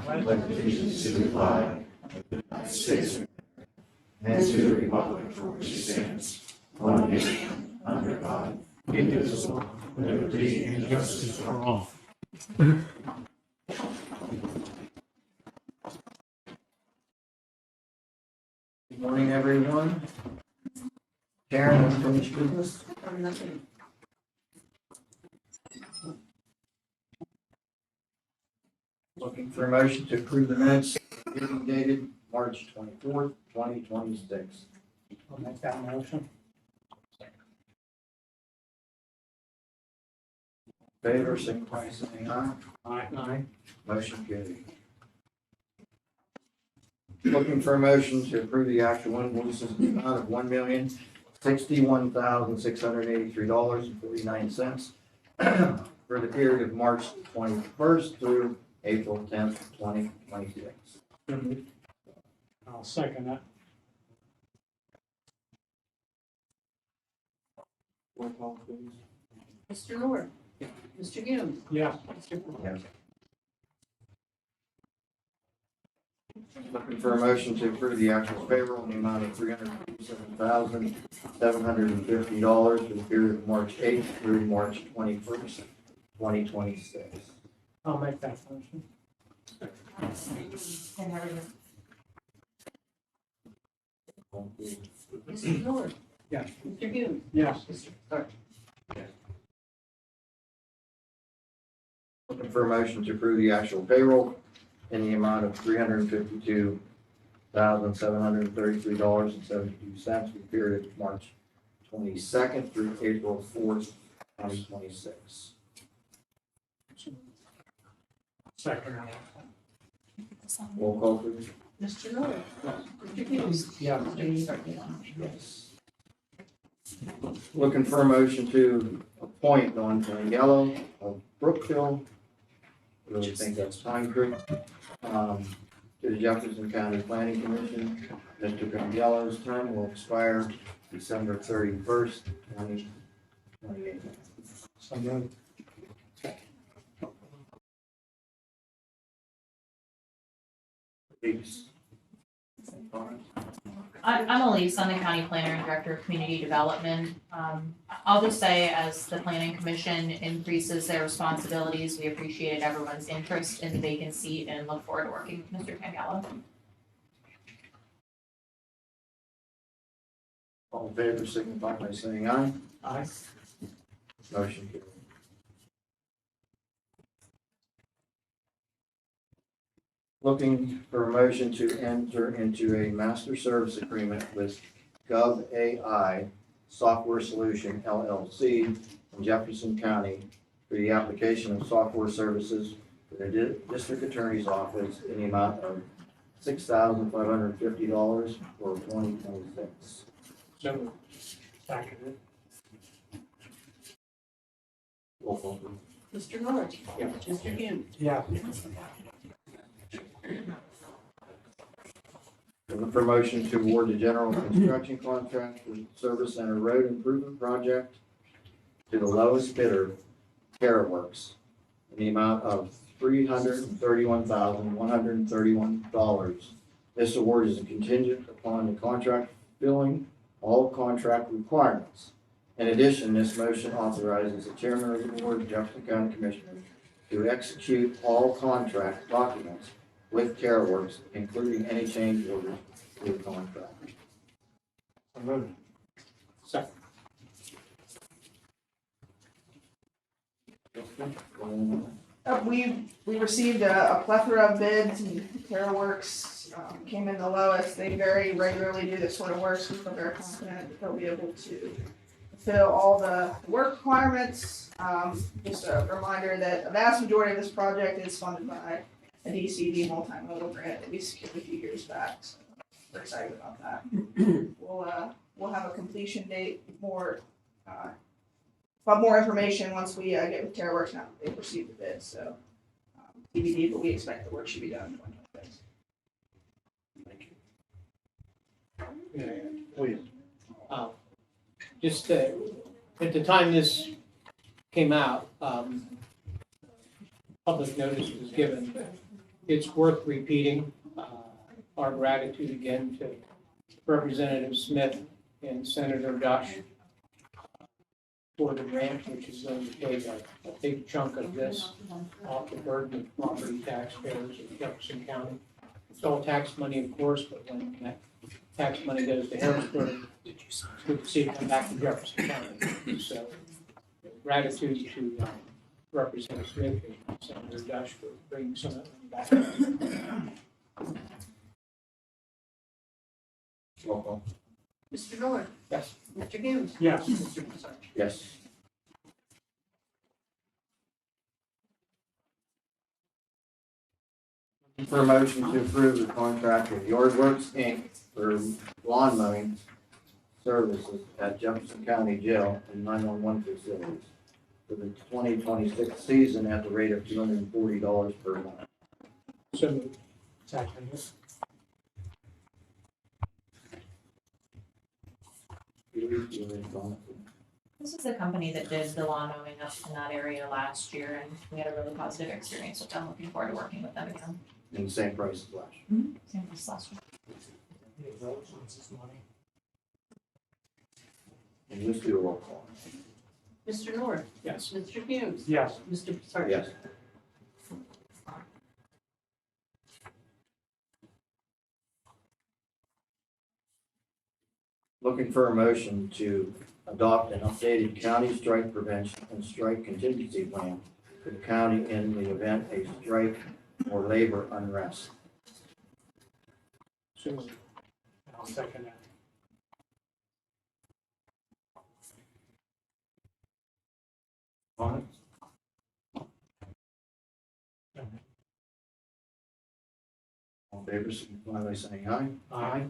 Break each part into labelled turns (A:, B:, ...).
A: pledge allegiance to the flag of the United States and to the republic for which it stands, one nation, under God, indivisible, with liberty and justice for all.
B: Good morning, everyone. Karen, unfinished business? Looking for a motion to approve the minutes meeting dated March 24th, 2026.
C: I'll make that motion.
B: Favor, signify by saying aye.
C: Aye.
B: Motion carried. Looking for a motion to approve the actual invoices in the amount of $1,061,683.49 for the period of March 21st through April 10th, 2026.
C: I'll second that.
B: Roll call, please.
D: Mr. Lord? Mr. Hume?
C: Yes.
D: Mr. Moore?
B: Yes. Looking for a motion to approve the actual payroll in the amount of $357,750 for the period of March 8th through March 21st, 2026.
C: I'll make that motion.
D: Mr. Lord?
C: Yes.
D: Mr. Hume?
C: Yes.
D: Mr. Sorry.
B: Looking for a motion to approve the actual payroll in the amount of $352,733.72 for the period of March 22nd through April 4th, 2026.
C: Second.
B: Roll call, please.
D: Mr. Lord? Mr. Hume?
C: Yes.
B: Yes. Looking for a motion to appoint Don Tangelo of Brookville, really think that's Pine Creek, to the Jefferson County Planning Commission. Mr. Tangelo's term will expire December 31st, 2028.
C: So moved.
B: Please.
E: I'm Elise, I'm the County Planner and Director of Community Development. I'll just say, as the Planning Commission increases their responsibilities, we appreciated everyone's interest in the vacant seat and look forward to working with Mr. Tangelo.
B: All in favor, signify by saying aye.
C: Aye.
B: Motion carried. Looking for a motion to enter into a master service agreement with GovAI Software Solution LLC in Jefferson County for the application of software services for the District Attorney's Office in the amount of $6,550 for 2026.
C: So moved. Seconded.
B: Roll call, please.
D: Mr. Lord?
C: Yeah.
D: Mr. Hume?
C: Yes.
B: Looking for a motion to award the general construction contract for Service Center Road Improvement Project to the lowest bidder, TerraWorks, in the amount of $331,131. This award is contingent upon the contract fulfilling all contract requirements. In addition, this motion authorizes the chairman of the board of Jefferson County Commissioners to execute all contract documents with TerraWorks, including any change orders to the contract.
C: So moved. Second.
F: We received a plethora of bids, and TerraWorks came in the lowest. They very regularly do this sort of work, so we feel very confident that they'll be able to fulfill all the work requirements. Just a reminder that a vast majority of this project is funded by a DCD multimodal grant that we secured a few years back. So we're excited about that. We'll have a completion date more information once we get with TerraWorks now that they've received the bid. So TBD, but we expect the work should be done in 2026.
C: Yeah, please. Just at the time this came out, public notice was given it's worth repeating our gratitude again to Representative Smith and Senator Dush for the grant, which is going to take a big chunk of this off the burden of property taxpayers in Jefferson County. It's all tax money, of course, but when that tax money goes to Harrisburg, it's good to see it come back to Jefferson County. So gratitude to Representative Smith and Senator Dush for bringing some of that back.
B: Roll call.
D: Mr. North.
C: Yes.
D: Mr. Humes.
C: Yes.
D: Mr. Pacich.
B: Yes. For a motion to approve the contract with Yardworks Inc. for lawn mowing services at Jefferson County Jail and 911 facilities for the 2026 season at the rate of $240 per month.
C: So moved. Second.
E: This is the company that did the lawn mowing up in that area last year, and we had a really positive experience with them. Looking forward to working with them again.
B: And the same price as last year.
E: Same as last year.
B: And let's do a roll call.
D: Mr. North.
C: Yes.
D: Mr. Humes.
C: Yes.
D: Mr. Pacich.
B: Yes. Looking for a motion to adopt an updated county strike prevention and strike contingency plan for the county in the event a strike or labor unrest.
C: So moved. I'll second that.
B: On All in favor, signify by saying aye.
C: Aye.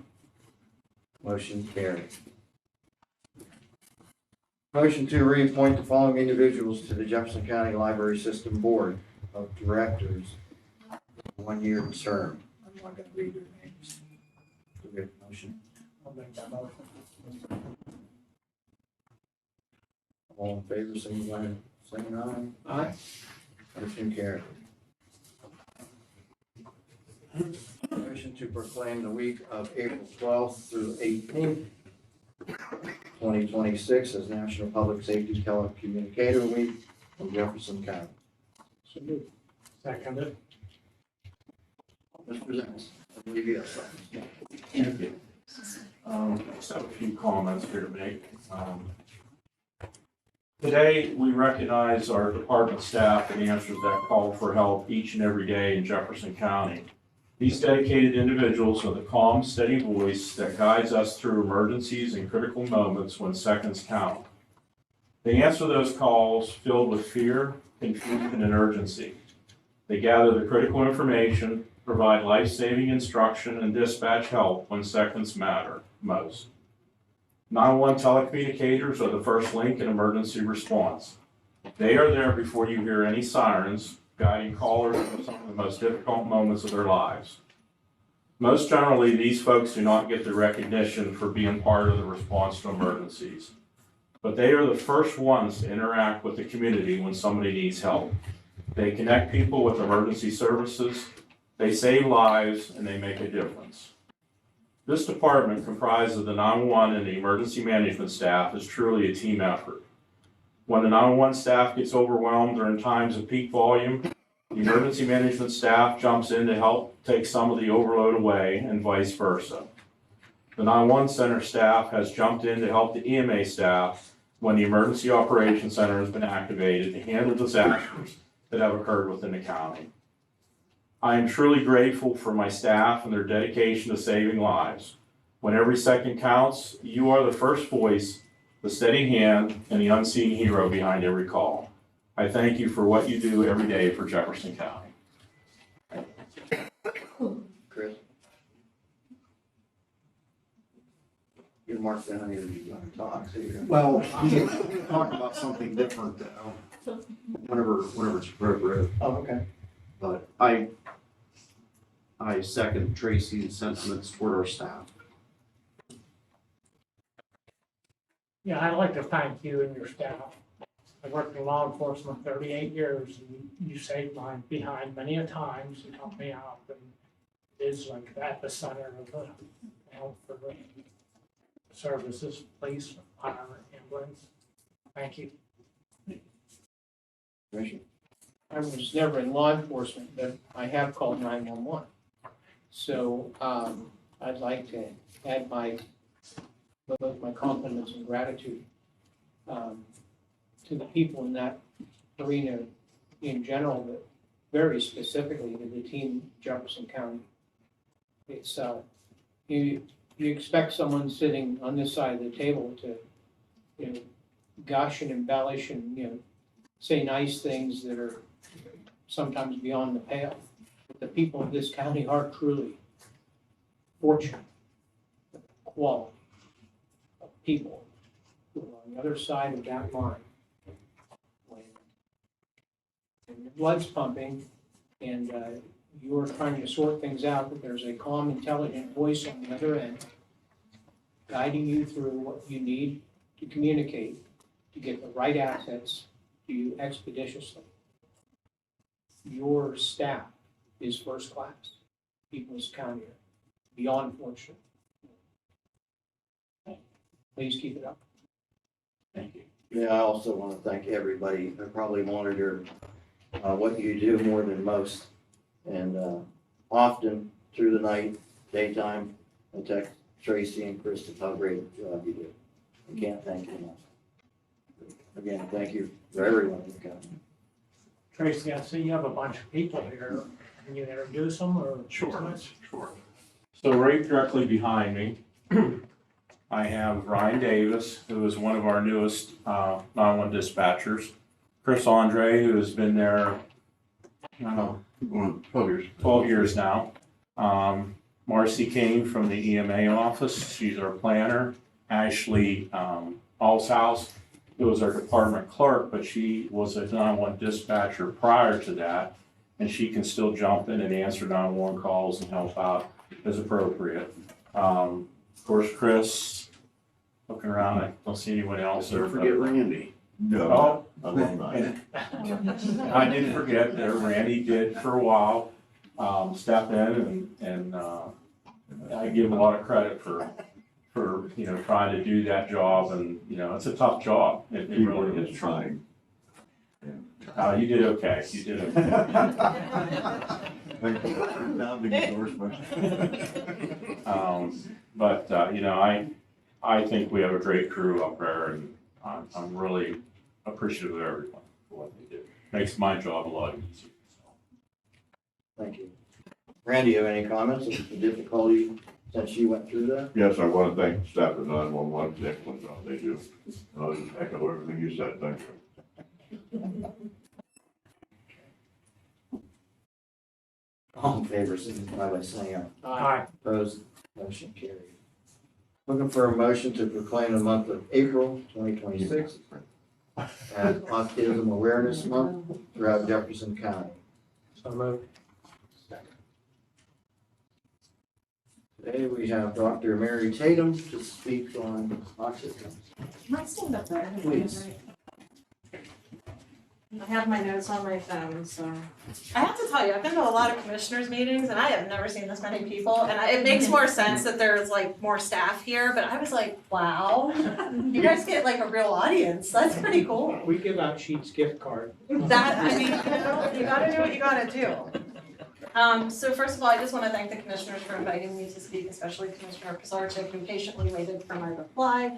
B: Motion carried. Motion to reappoint the following individuals to the Jefferson County Library System Board of Directors, 1-year term. I'm not going to read their names. Do we have a motion?
C: I'll make that motion.
B: All in favor, signify by saying aye.
C: Aye.
B: Motion carried. Motion to proclaim the week of April 12th through 18th, 2026 as National Public Safety Telecommunicator Week in Jefferson County.
C: So moved. Seconded.
B: Mr. Zennis, I believe you have something.
A: Thank you. Just have a few comments here to make. Today, we recognize our department staff that answers that call for help each and every day in Jefferson County. These dedicated individuals are the calm, steady voice that guides us through emergencies and critical moments when seconds count. They answer those calls filled with fear, confusion, and urgency. They gather the critical information, provide life-saving instruction, and dispatch help when seconds matter most. 911 telecommunicators are the first link in emergency response. They are there before you hear any sirens, guiding callers through some of the most difficult moments of their lives. Most generally, these folks do not get the recognition for being part of the response to emergencies. But they are the first ones to interact with the community when somebody needs help. They connect people with emergency services, they save lives, and they make a difference. This department, comprised of the 911 and the emergency management staff, is truly a team effort. When the 911 staff gets overwhelmed during times of peak volume, the emergency management staff jumps in to help take some of the overload away and vice versa. The 911 center staff has jumped in to help the EMA staff when the emergency operations center has been activated to handle disasters that have occurred within the county. I am truly grateful for my staff and their dedication to saving lives. When every second counts, you are the first voice, the steady hand, and the unseen hero behind every call. I thank you for what you do every day for Jefferson County.
B: Chris? You marked down here, you want to talk, so you're.
G: Well, we can talk about something different whenever it's appropriate,
B: Oh, okay.
G: but I second Tracy's sentiments toward our staff.
C: Yeah, I'd like to thank you and your staff.
H: I worked in law enforcement 38 years, and you saved my behind many a times and helped me out. And it is like at the center of the health for the services, police, fire, ambulance. Thank you.
B: Commissioner?
C: I was never in law enforcement, but I have called 911. So I'd like to add both my compliments and gratitude to the people in that arena in general, but very specifically to the team in Jefferson County. It's you expect someone sitting on this side of the table to, you know, gush and embellish and, say nice things that are sometimes beyond the pale. But the people of this county are truly fortunate, the quality of people who are on the other side of that line. When your blood's pumping and you're trying to sort things out, that there's a calm, intelligent voice on the other end guiding you through what you need to communicate to get the right assets to you expeditiously. Your staff is first class. People in this county are beyond fortunate. Please keep it up.
B: Thank you. Yeah, I also want to thank everybody. I probably monitor what you do more than most. And often through the night, daytime, I text Tracy and Krista how great a job you do. I can't thank you enough. Again, thank you for everyone in the county.
H: Tracy, I see you have a bunch of people here. Can you introduce them or?
A: Sure. So right directly behind me, I have Ryan Davis, who is one of our newest 911 dispatchers. Chris Andre, who has been there 12 years now. Marcy Kane from the EMA office, she's our planner. Ashley Allshouse, who was our department clerk, but she was a 911 dispatcher prior to that, and she can still jump in and answer 911 calls and help out as appropriate. Of course, Chris, looking around, I don't see anyone else.
G: Don't forget Randy.
A: Oh,
G: Alumni.
A: and I didn't forget that Randy did for a while step in and I give him a lot of credit for trying to do that job, and it's a tough job. It really is.
G: Trying.
A: You did okay. You did okay.
G: Thank you. Now the endorsement.
A: But I think we have a great crew up there, and I'm really appreciative of everyone for what they do. Makes my job a lot easier.
B: Thank you. Randy, you have any comments of the difficulty since you went through that?
I: Yes, I want to thank the staff at 911, the excellent job they do. I'll just echo everything you said, thank you.
B: All in favor, signify by saying aye.
H: Aye.
B: Opposed, motion carried. Looking for a motion to proclaim the month of April 2026 as Autism Awareness Month throughout Jefferson County.
H: So moved.
B: Today we have Dr. Mary Tatum to speak on autism.
J: Can I stand up there?
B: Please.
J: I have my notes on my phone, so. I have to tell you, I've been to a lot of commissioners meetings and I have never seen this many people. And it makes more sense that there's like more staff here, but I was like, wow, you guys get like a real audience. That's pretty cool.
C: We give out Sheets gift card.
J: That, I mean, you gotta do what you gotta do. So first of all, I just wanna thank the commissioners for inviting me to speak, especially Commissioner Pizarczyk, who patiently waited for my reply.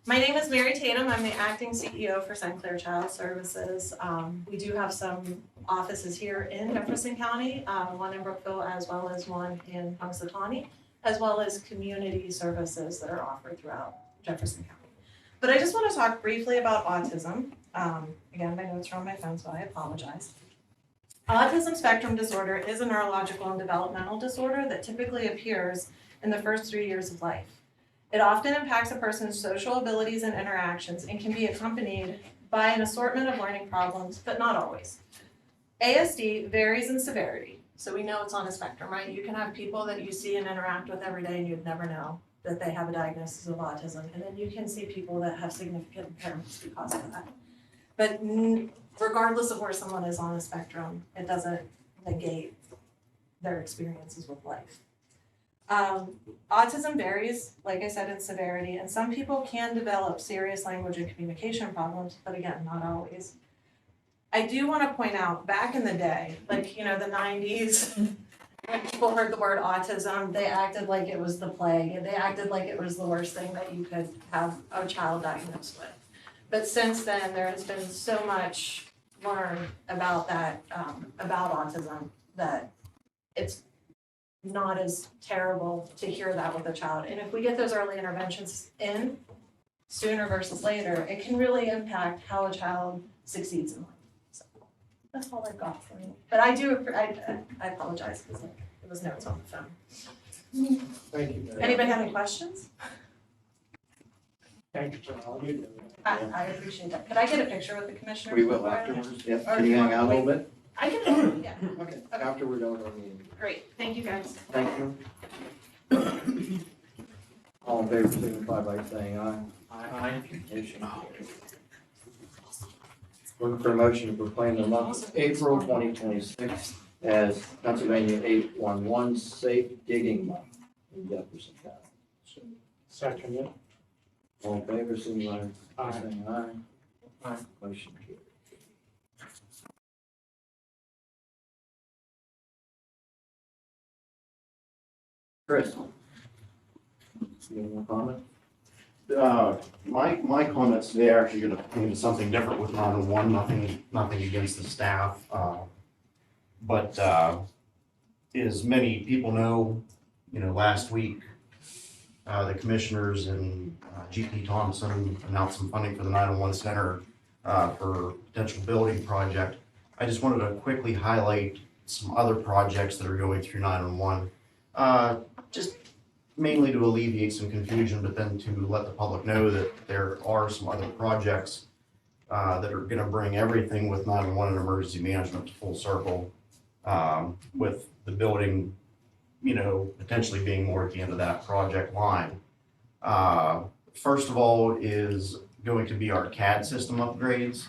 J: My name is Mary Tatum. I'm the acting CEO for St. Clair Child Services. We do have some offices here in Jefferson County, one in Brookville as well as one in Punxsutawney, as well as community services that are offered throughout Jefferson County. But I just want to talk briefly about autism. Again, my notes are on my phone, so I apologize. Autism spectrum disorder is a neurological and developmental disorder that typically appears in the first 3 years of life. It often impacts a person's social abilities and interactions and can be accompanied by an assortment of learning problems, but not always. ASD varies in severity, so we know it's on a spectrum, right? You can have people that you see and interact with every day and you'd never know that they have a diagnosis of autism, and then you can see people that have significant impairments because of that. But regardless of where someone is on the spectrum, it doesn't negate their experiences with life. Autism varies, like I said, in severity, and some people can develop serious language and communication problems, but again, not always. I do want to point out, back in the day, like, you know, the 90s, when people heard the word autism, they acted like it was the plague, and they acted like it was the worst thing that you could have a child diagnosed with. But since then, there has been so much learned about that, about autism, that it's not as terrible to hear that with a child. And if we get those early interventions in sooner versus later, it can really impact how a child succeeds in life. So that's all I've got for you. But I apologize because it was notes on the phone.
H: Thank you.
J: Anybody have any questions?
H: Thank you for all you do.
J: I appreciate that. Could I get a picture with the commissioner?
B: We will afterwards. Yep. Can you hang out a little bit?
J: I can, yeah,
B: Okay. After we're done with our meeting.
J: great. Thank you, guys.
B: Thank you. All in favor, signify by saying aye.
H: Aye.
B: Motion carries. Looking for a motion to proclaim the month of April 2026 as Pennsylvania 811 Safe Digging Month in Jefferson County.
H: Second it.
B: All in favor, signify by
H: Aye.
B: saying aye.
H: Aye.
B: Motion carries. Chris? You have a comment?
G: My comments today are actually gonna pertain to something different with 911, nothing against the staff. But as many people know, last week, the commissioners and GP Thompson announced some funding for the 911 center for potential building project. I just wanted to quickly highlight some other projects that are going through 911. Just mainly to alleviate some confusion, but then to let the public know that there are some other projects that are gonna bring everything with 911 and emergency management to full circle, with the building, potentially being more at the end of that project line. First of all is going to be our CAD system upgrades.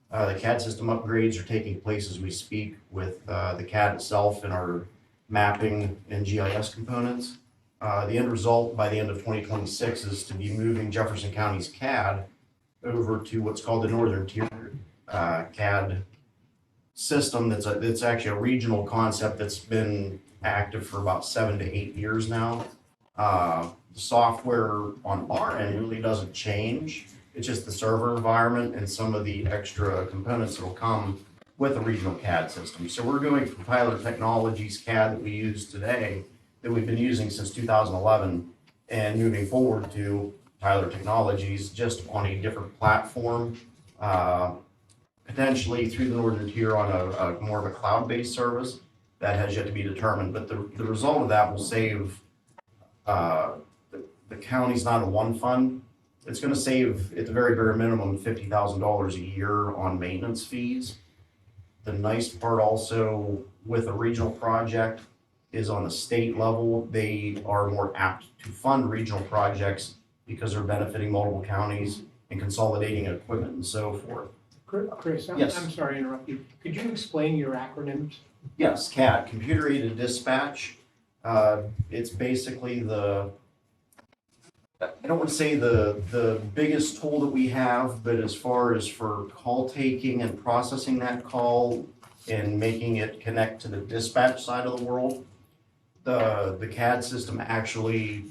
G: The CAD system upgrades are taking place as we speak with the CAD itself and our mapping and GIS components. The end result by the end of 2026 is to be moving Jefferson County's CAD over to what's called the Northern Tier CAD system. That's actually a regional concept that's been active for about 7 to 8 years now. The software on our end really doesn't change. It's just the server environment and some of the extra components that will come with a regional CAD system. So we're going from Tyler Technologies CAD that we use today, that we've been using since 2011, and moving forward to Tyler Technologies just on a different platform, potentially through the Northern Tier on a more of a cloud-based service. That has yet to be determined, but the result of that will save the county's 911 fund. It's going to save, at the very bare minimum, $50,000 a year on maintenance fees. The nice part also with a regional project is on the state level, they are more apt to fund regional projects because they're benefiting multiple counties and consolidating equipment and so forth.
H: Chris,
G: Yes.
H: I'm sorry to interrupt you. Could you explain your acronyms?
G: Yes, CAD, computer aided dispatch. It's basically I don't want to say the biggest tool that we have, but as far as for call taking and processing that call and making it connect to the dispatch side of the world, the CAD system actually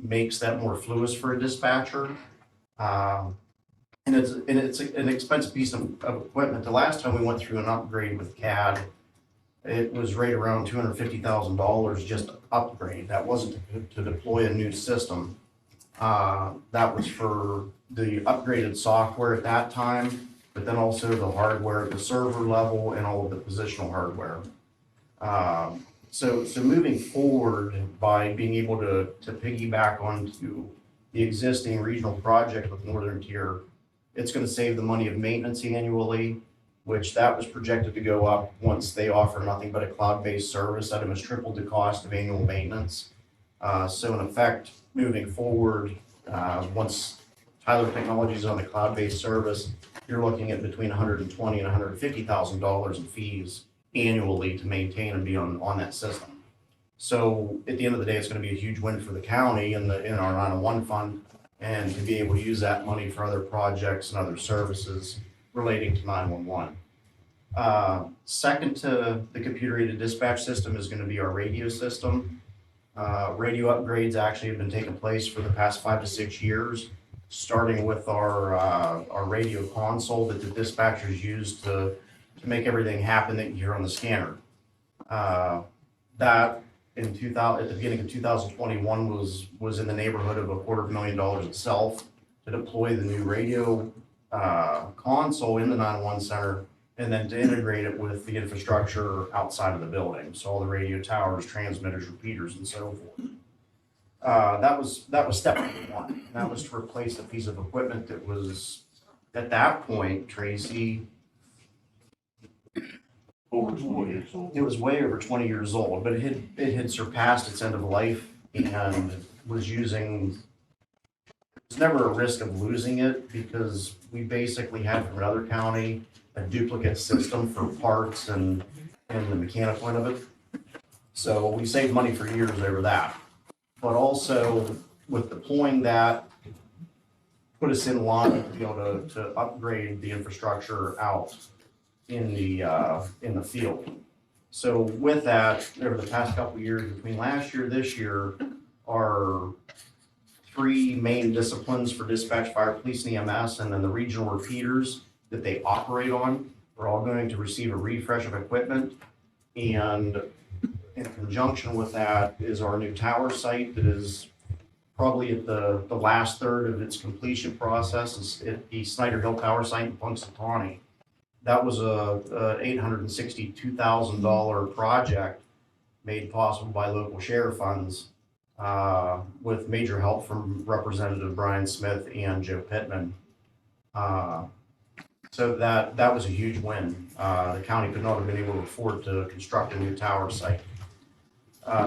G: makes that more fluid for a dispatcher. And it's an expensive piece of equipment. The last time we went through an upgrade with CAD, it was right around $250,000 just to upgrade. That wasn't to deploy a new system. That was for the upgraded software at that time, but then also the hardware at the server level and all of the positional hardware. So moving forward, by being able to piggyback onto the existing regional project with Northern Tier, it's going to save the money of maintenance annually, which that was projected to go up once they offer nothing but a cloud-based service. That almost tripled the cost of annual maintenance. So in effect, moving forward, once Tyler Technologies on the cloud-based service, you're looking at between $120,000 and $150,000 in fees annually to maintain and be on that system. So at the end of the day, it's going to be a huge win for the county in our 901 fund, and to be able to use that money for other projects and other services relating to 911. Second to the computer-aided dispatch system is going to be our radio system. Radio upgrades actually have been taking place for the past 5 to 6 years, starting with our radio console that the dispatchers use to make everything happen that you hear on the scanner. That at the beginning of 2021 was in the neighborhood of $250,000 itself to deploy the new radio console in the 911 center, and then to integrate it with the infrastructure outside of the building. So all the radio towers, transmitters, repeaters, and so forth. That was step number one. That was to replace a piece of equipment that was, at that point, Tracy,
I: Over 20 years old.
G: it was way over 20 years old, but it had surpassed its end of life and was using, there's never a risk of losing it because we basically had from another county a duplicate system for parts and the mechanical end of it. So we saved money for years over that. But also with deploying that, put us in line to be able to upgrade the infrastructure out in the field. So with that, over the past couple of years, between last year, this year, our 3 main disciplines for dispatch, fire, police, and EMS, and then the regional repeaters that they operate on, are all going to receive a refresh of equipment. And in conjunction with that is our new tower site that is probably at the last third of its completion process. Is at the Snyder Hill Tower site in Punxsutawney. That was a $862,000 project made possible by local share funds with major help from Representative Brian Smith and Joe Pittman. So that was a huge win. The county could not have been able to afford to construct a new tower site.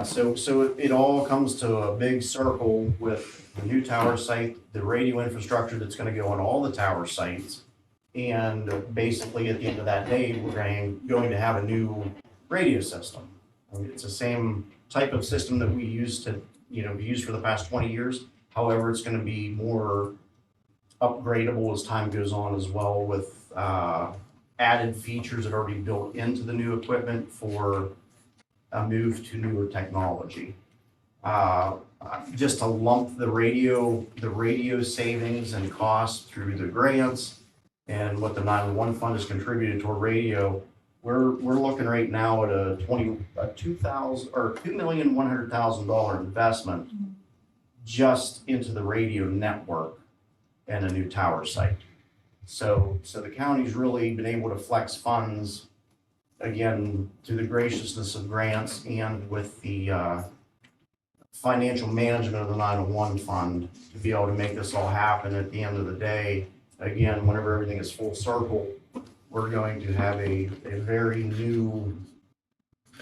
G: So it all comes to a big circle with the new tower site, the radio infrastructure that's going to go on all the tower sites. And basically at the end of that day, we're going to have a new radio system. I mean, it's the same type of system that we used to, used for the past 20 years. However, it's going to be more upgradable as time goes on as well, with added features that are already built into the new equipment for a move to newer technology. Just to lump the radio savings and costs through the grants and what the 911 fund has contributed toward radio, we're looking right now at a $2,100,000 investment just into the radio network and a new tower site. So the county's really been able to flex funds, again, through the graciousness of grants and with the financial management of the 901 fund to be able to make this all happen. At the end of the day, again, whenever everything is full circle, we're going to have a very new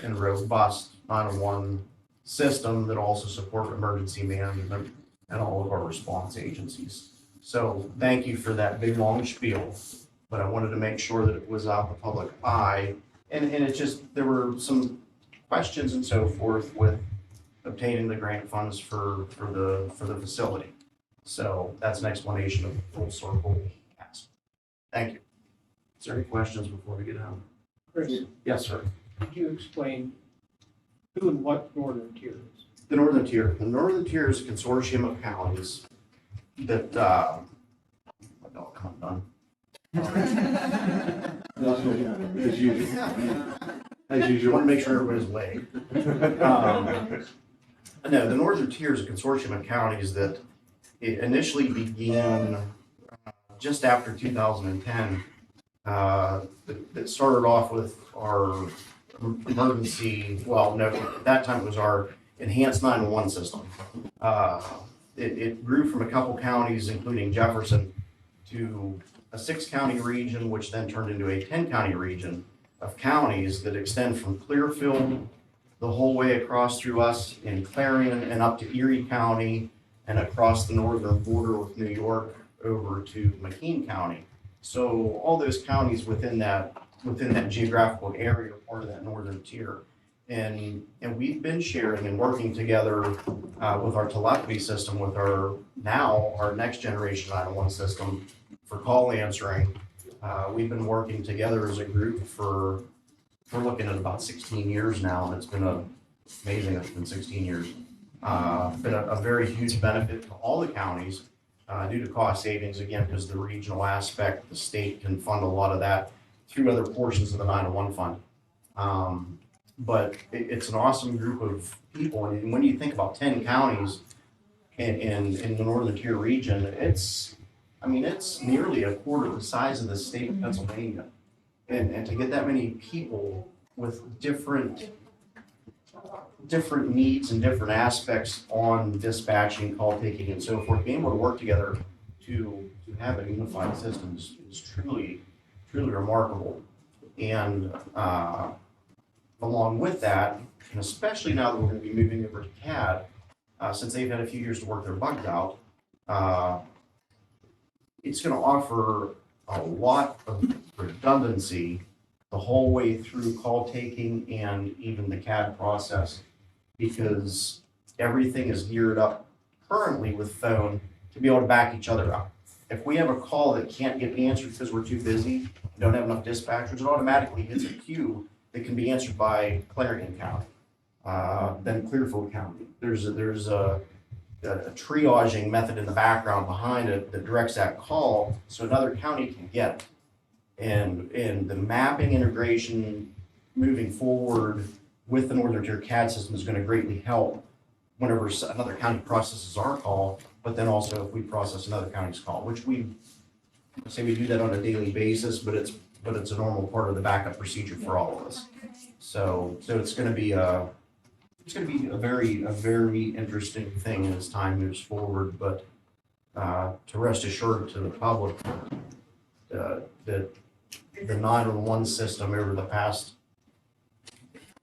G: and robust 901 system that also support emergency management and all of our response agencies. So thank you for that big long spiel, but I wanted to make sure that it was out the public eye. And it's just, there were some questions and so forth with obtaining the grant funds for the facility. So that's an explanation of the full circle cast. Thank you. Is there any questions before we get out?
C: Chris,
G: Yes, sir.
C: could you explain who and what Northern Tier is?
G: The Northern Tier. The Northern Tier is a consortium of counties that, my dog come done.
I: As usual. As
G: I
I: usual.
G: want to make sure everybody's awake. No, the Northern Tier is a consortium of counties that it initially began just after 2010. That started off with our emergency, well, no, at that time it was our enhanced 911 system. It grew from a couple counties, including Jefferson, to a 6-county region, which then turned into a 10-county region of counties that extend from Clearfield the whole way across through us in Clarion and up to Erie County and across the northern border with New York over to McKean County. So all those counties within that geographical area are part of that northern tier. And we've been sharing and working together with our telephony system, with our next generation 911 system for call answering. We've been working together as a group for we're looking at about 16 years now, and it's been amazing. It's been 16 years. Been a very huge benefit to all the counties due to cost savings, again, because the regional aspect, the state can fund a lot of that through other portions of the 901 fund. But it's an awesome group of people, and when you think about 10 counties in the northern tier region, it's nearly a quarter the size of the state of Pennsylvania. And to get that many people with different needs and different aspects on dispatching, call taking, and so forth, being able to work together to have a unified system is truly remarkable. And along with that, and especially now that we're going to be moving over to CAD, since they've had a few years to work their bugs out, it's going to offer a lot of redundancy the whole way through call taking and even the CAD process, because everything is geared up currently with phone to be able to back each other up. If we have a call that can't get answered because we're too busy, don't have enough dispatchers, it automatically hits a queue that can be answered by Clarion County, then Clearfield County. There's a triaging method in the background behind it that directs that call so another county can get it. And the mapping integration moving forward with the Northern Tier CAD system is going to greatly help whenever another county processes our call, but then also if we process another county's call, which we do that on a daily basis, but it's a normal part of the backup procedure for all of us. So it's going to be a very interesting thing as time moves forward. But to rest assured to the public that the 911 system over the past,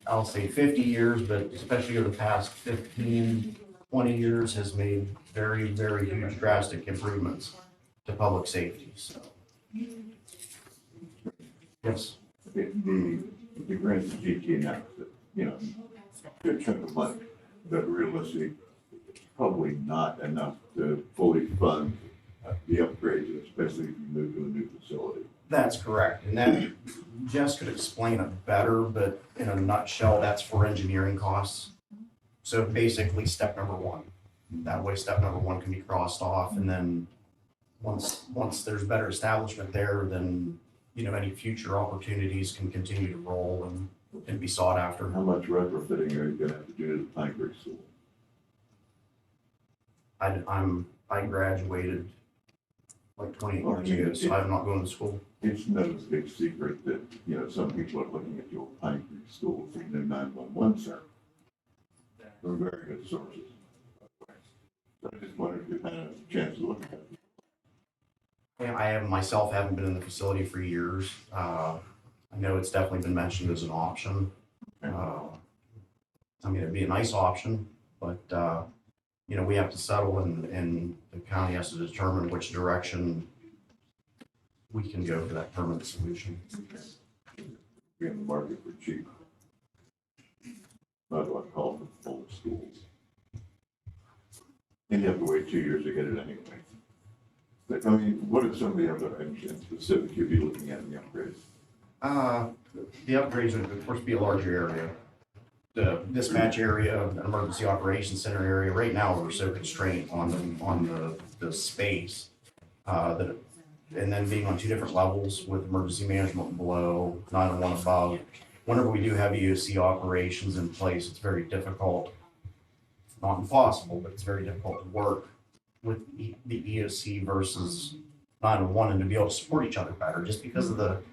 G: I'll say 50 years, but especially over the past 15, 20 years has made very, very huge drastic improvements to public safety. So, yes.
I: The grants that GT announced, good chunk of money, but realistically, probably not enough to fully fund the upgrades, especially if you move to a new facility.
G: That's correct. And that Jess could explain it better, but in a nutshell, that's for engineering costs. So basically step number one. That way step number one can be crossed off, and then once there's better establishment there, then any future opportunities can continue to roll and be sought after.
I: How much retrofitting are you gonna have to do to the Pine Creek School?
G: I graduated like 20 years ago, so I'm not going to school.
I: It's no big secret that, some people are looking at your Pine Creek School for the new 911 center. They're very good sources. So I just wondered if you had a chance to look at it.
G: Yeah, I haven't been in the facility for years. I know it's definitely been mentioned as an option. It'd be a nice option, but, we have to settle and the county has to determine which direction we can go for that permanent solution.
I: Be in the market for cheap. Not what I call them full schools. And you have to wait 2 years to get it anyway. But, what are some of the other items in specific you'd be looking at in the upgrades?
G: The upgrades would, of course, be a larger area. The dispatch area, an emergency operations center area. Right now, we're so constrained on the space and then being on two different levels with emergency management below, 911 above. Whenever we do have EOC operations in place, it's very difficult. It's not impossible, but it's very difficult to work with the EOC versus 911 and to be able to support each other better, just because of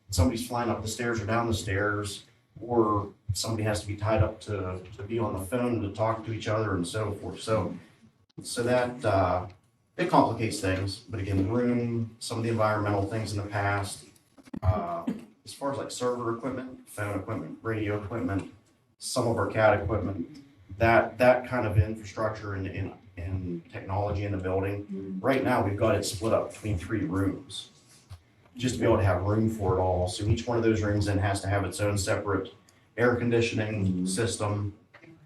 G: somebody's flying up the stairs or down the stairs, or somebody has to be tied up to be on the phone to talk to each other and so forth. So that it complicates things. But again, the room, some of the environmental things in the past, as far as like server equipment, phone equipment, radio equipment, some of our CAD equipment, that kind of infrastructure and and technology in the building. Right now, we've got it split up between 3 rooms, just to be able to have room for it all. So each one of those rooms then has to have its own separate air conditioning system.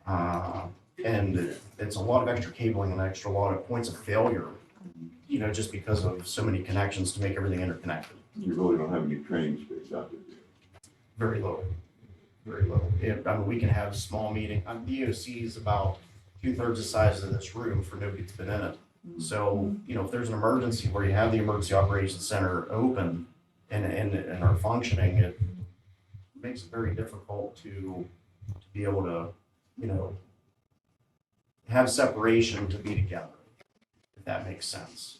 G: And it's a lot of extra cabling and extra lot of points of failure, you know, just because of so many connections to make everything interconnected.
I: You really don't have any training space out there.
G: Very little, very little. I mean, we can have small meeting, the EOC is about 2/3 the size of this room for nobody that's been in it. So, you know, if there's an emergency where you have the emergency operations center open and are functioning, it makes it very difficult to be able to, you know, have separation to be together, if that makes sense.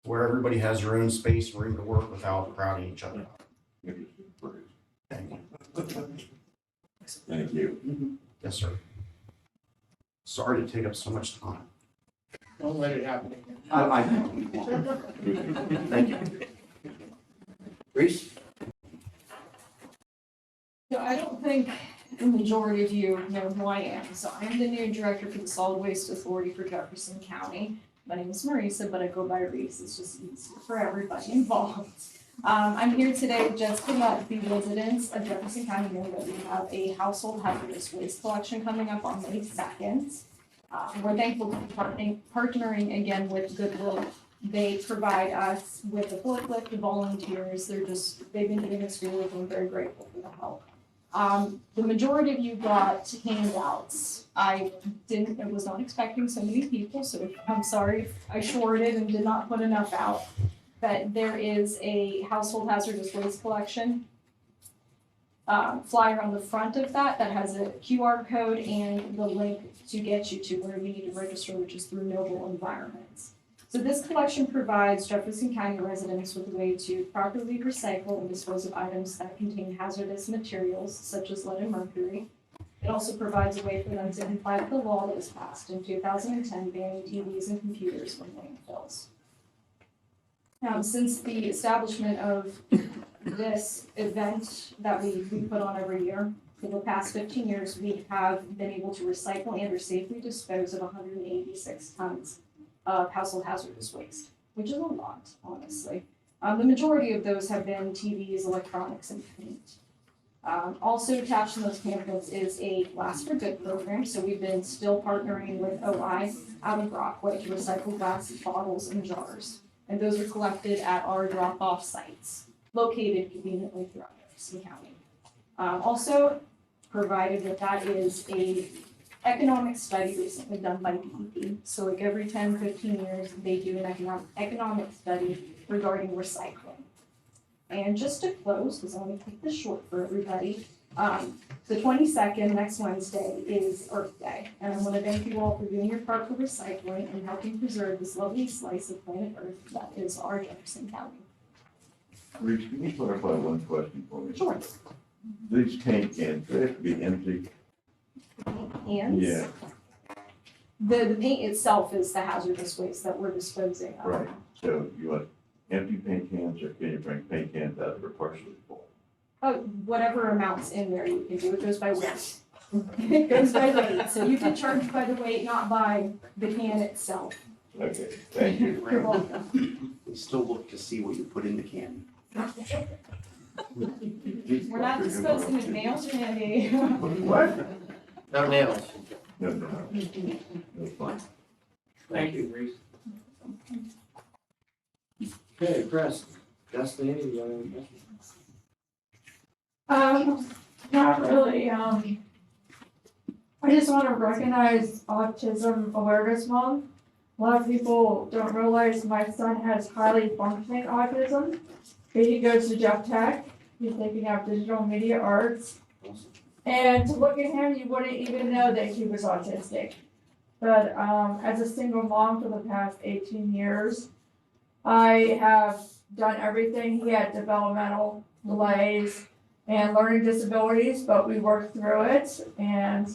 G: Where everybody has their own space and room to work without crowding each other out.
I: Interesting phrase.
G: Thank you.
I: Thank you.
G: Yes, sir. Sorry to take up so much time.
C: Don't let it happen again.
B: Thank you. Reese?
J: So I don't think the majority of you know who I am. So I'm the new director for the Solid Waste Authority for Jefferson County. My name is Marisa, but I go by Reese. It's just easier for everybody involved. I'm here today just to let the residents of Jefferson County know that we have a household hazardous waste collection coming up on May 2nd. We're thankful to be partnering again with Goodwill. They provide us with a forklift, the volunteers. They've been doing this really, we're very grateful for the help. The majority of you got handouts. I was not expecting so many people, so I'm sorry if I shorted and did not put enough out. But there is a household hazardous waste collection flyer on the front of that has a QR code and the link to get you to where you need to register, which is through Noble Environments. So this collection provides Jefferson County residents with a way to properly recycle and dispose of items that contain hazardous materials such as lead and mercury. It also provides a way for them to comply with the law that was passed in 2010 banning TVs and computers from landfills. Since the establishment of this event that we put on every year, for the past 15 years, we have been able to recycle and or safely dispose of 186 tons of household hazardous waste, which is a lot, honestly. The majority of those have been TVs, electronics, and paint. Also attached to those pamphlets is a Glass for Good program, so we've been still partnering with OI out of Brockway to recycle glass bottles and jars. And those are collected at our drop-off sites, located conveniently throughout Jefferson County. Also provided with that is a economic study recently done by DEP. So like every 10, 15 years, they do an economic study regarding recycling. And just to close, because I want to keep this short for everybody, the 22nd, next Wednesday, is Earth Day. And I want to thank you all for doing your part for recycling and helping preserve this lovely slice of planet Earth that is our Jefferson County.
I: Reese, can you clarify one question for me?
J: Sure.
I: These paint cans, they have to be empty?
J: And
I: Yeah,
J: the paint itself is the hazardous waste that we're disposing of.
I: right. So you want empty paint cans, or can you bring paint cans out that are partially full?
J: Oh, whatever amounts in there you can do, it goes by weight. It goes by weight, so you can charge by the weight, not by the can itself.
I: Okay, thank you.
J: You're welcome.
A: We still look to see what you put in the can.
J: We're not disposing of nails or candy.
I: What?
B: No nails.
I: No, no, no, fine.
C: Thank you, Reese.
B: Okay, Chris, Destiny, you want to?
K: Not really, I just want to recognize Autism Awareness Month. A lot of people don't realize my son has highly functioning autism. He goes to Jeff Tech, he's taking out digital media arts. And to look at him, you wouldn't even know that he was autistic. But, as a single mom for the past 18 years, I have done everything. He had developmental delays and learning disabilities, but we worked through it. And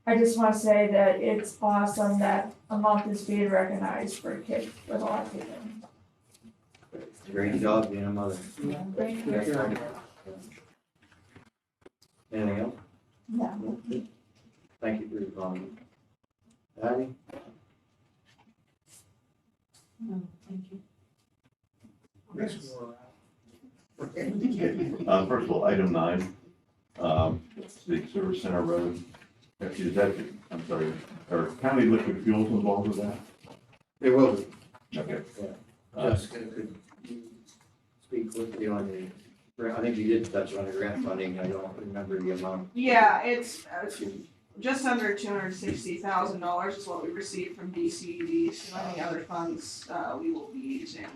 K: I just want to say that it's awesome that a month is being recognized for kids with autism.
B: Great job being a mother.
K: Thank you.
B: Anything else?
K: Yeah.
B: Thank you for your comment. Patty?
H: Guess we're,
I: First of all, item 9, the service center road. Is that, I'm sorry, are county liquid fuels involved with that?
B: It will be.
I: Okay.
B: Jessica, could you speak quickly on the, I think you did touch on the grant funding, I don't remember the amount.
F: Yeah, it's just under $260,000 is what we received from DCED, so any other funds, we will be using.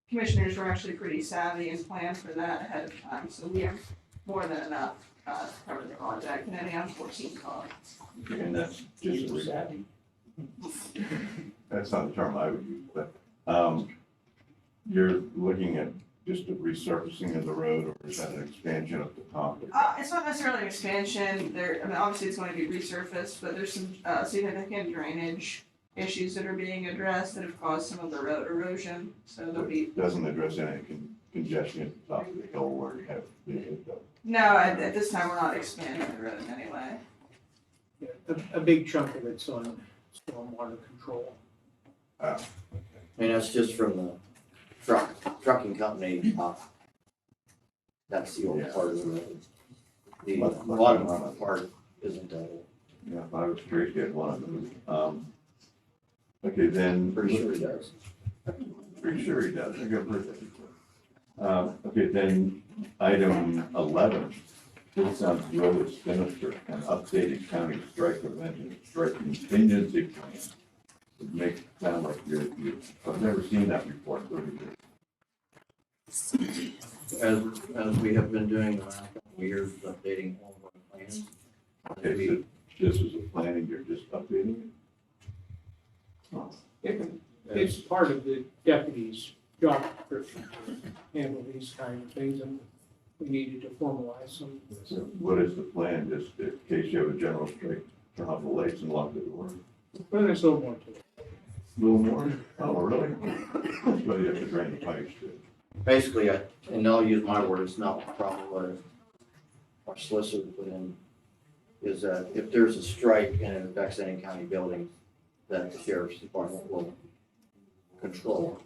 F: Commissioners were actually pretty savvy and planned for that ahead of time, so we have more than enough, to cover the project and any unforeseen costs.
I: And that's just, that's not the term I would use, but, you're looking at just a resurfacing of the road, or is that an expansion of the top?
F: It's not necessarily an expansion, obviously it's going to be resurfaced, but there's some, significant drainage issues that are being addressed that have caused some of the road erosion, so there'll be.
I: Doesn't address any congestion at the top of the hill where you have the,
F: No, at this time, we're not expanding the road in any way.
C: Yeah, a big chunk of it's on stormwater control.
B: And that's just from the trucking company up. That's the old part of the road. The bottom part isn't that old.
I: yeah, I was curious, you had one of them. Okay, then.
B: Pretty sure he does.
I: Pretty sure he does. I got birthday. Okay, then item 11. This sounds really sinister. An updated county strike prevention, strike contingency plan. It makes it sound like I've never seen that before.
B: As we have been doing the last couple of years, updating all of our plans.
I: Okay, so this is a plan and you're just updating it?
C: It's part of the deputy's job description to handle these kind of things, and we needed to formalize some.
I: So what is the plan, just in case you have a general strike, turn off the lights and lock the door?
C: But there's a little more to it.
I: A little more? Oh, really? But you have to drain the pipes too.
B: Basically, and I'll use my word, it's not probably what our solicitor put in, is that if there's a strike and it affects any county building, that the sheriff's department will control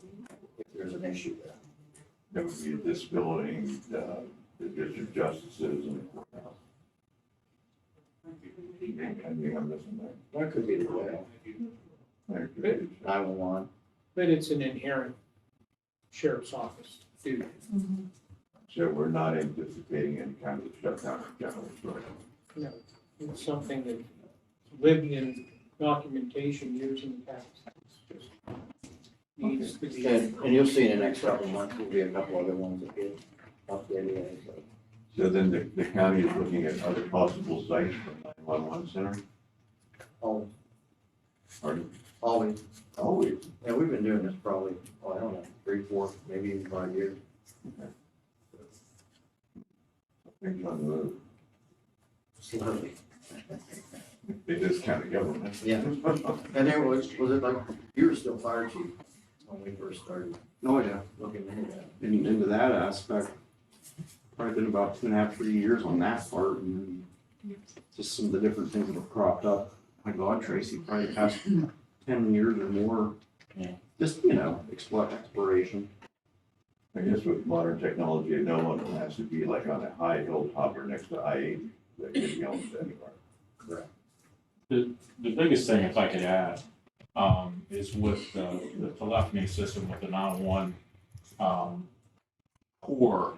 B: if there's an issue there.
I: That would be this building, the district justices and the courthouse. I think I'm missing that.
B: That could be the way. 911.
C: But it's an inherent sheriff's office duty.
I: So we're not anticipating any kind of shutdown of general strike.
C: You know, it's something that lived in documentation years in the past. It's just needs to be.
B: And you'll see in the next couple of months, there'll be a couple other ones that get updated.
I: So then the county is looking at other possible sites for 911 center?
B: Always,
I: Pardon?
B: always.
I: Always.
B: And we've been doing this probably, I don't know, 3, 4, maybe even 5 years.
I: Things on the move.
B: Slowly.
I: It is county government.
B: Yeah. And there was it like, you were still fire chief when we first started
G: Oh, yeah.
B: looking into that.
G: Into that aspect, probably been about 2.5, 3 years on that part, and then just some of the different things that have cropped up. My God, Tracy, probably the past 10 years or more.
B: Yeah.
G: Just, exploration.
I: I guess with modern technology, no one has to be like on a high hilltop or next to I-80 that can be almost anywhere.
B: Correct.
L: The biggest thing, if I could add, is with the telephony system with the 911 core,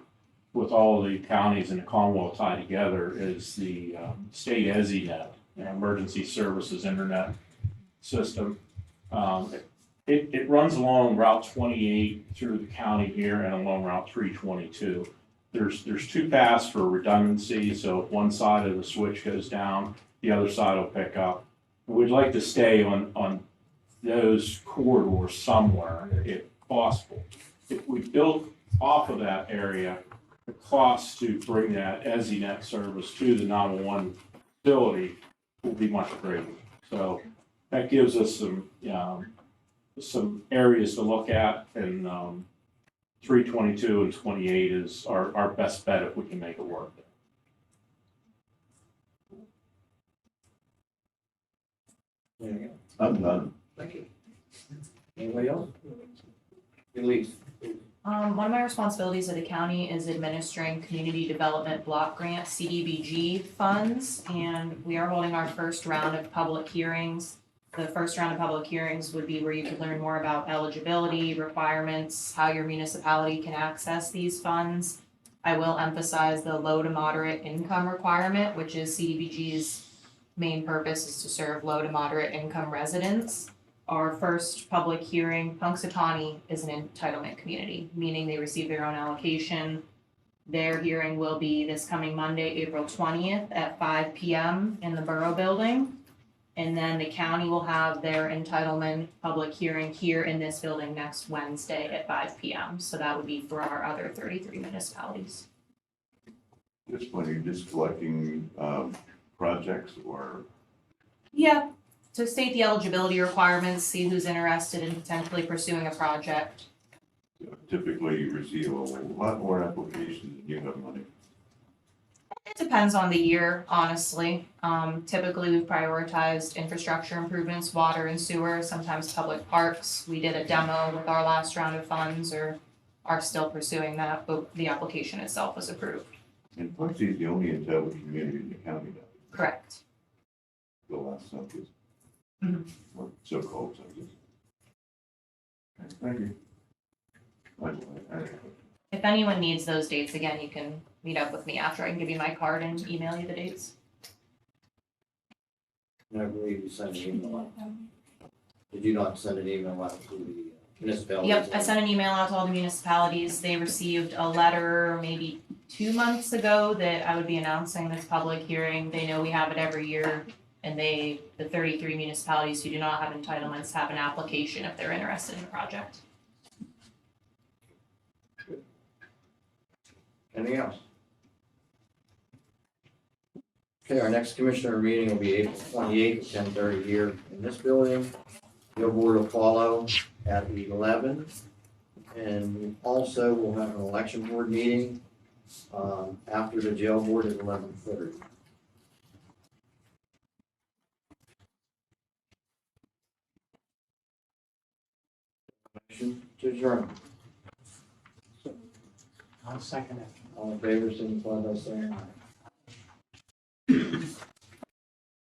L: with all the counties in the Commonwealth tied together, is the state EZNet, Emergency Services Internet System. It runs along Route 28 through the county here and along Route 322. There's two paths for redundancy, so if one side of the switch goes down, the other side will pick up. We'd like to stay on those corridors somewhere if possible. If we built off of that area, the cost to bring that EZNet service to the 911 facility will be much greater. So that gives us some areas to look at, and 322 and 28 is our best bet if we can make it work.
B: There you
I: I'm done.
B: go. Thank you. Anybody else? Elise?
E: One of my responsibilities at the county is administering community development block grant CDBG funds, and we are holding our first round of public hearings. The first round of public hearings would be where you could learn more about eligibility, requirements, how your municipality can access these funds. I will emphasize the low to moderate income requirement, which is CDBG's main purpose is to serve low to moderate income residents. Our first public hearing, Punxsutawney is an entitlement community, meaning they receive their own allocation. Their hearing will be this coming Monday, April 20th at 5 p.m. in the Borough Building. And then the county will have their entitlement public hearing here in this building next Wednesday at 5 p.m. So that would be for our other 33 municipalities.
I: Just when you're just collecting, projects or?
E: Yeah, to state the eligibility requirements, see who's interested in potentially pursuing a project.
I: Typically, you receive a lot more applications than you have money.
E: It depends on the year, honestly. Typically, we've prioritized infrastructure improvements, water and sewer, sometimes public parks. We did a demo with our last round of funds or are still pursuing that, but the application itself was approved.
I: And Puxy is the only intelligent community in the county now,
E: Correct.
I: the last census.
E: Mhm.
I: Or so-called census. Okay, thank you.
E: If anyone needs those dates, again, you can meet up with me after. I can give you my card and email you the dates.
B: And I believe you sent an email out. Did you not send an email out to the municipalities?
E: Yep, I sent an email out to all the municipalities. They received a letter maybe 2 months ago that I would be announcing this public hearing. They know we have it every year. And the 33 municipalities who do not have entitlements have an application if they're interested in the project.
B: Anything else? Okay, our next commissioner meeting will be April 28th at 10:30 here in this building. Your board will follow at 11. And also we'll have an election board meeting after the jail board at 11:30. Motion to adjourn.
H: I'll second it.
B: All in favor, signify by saying aye.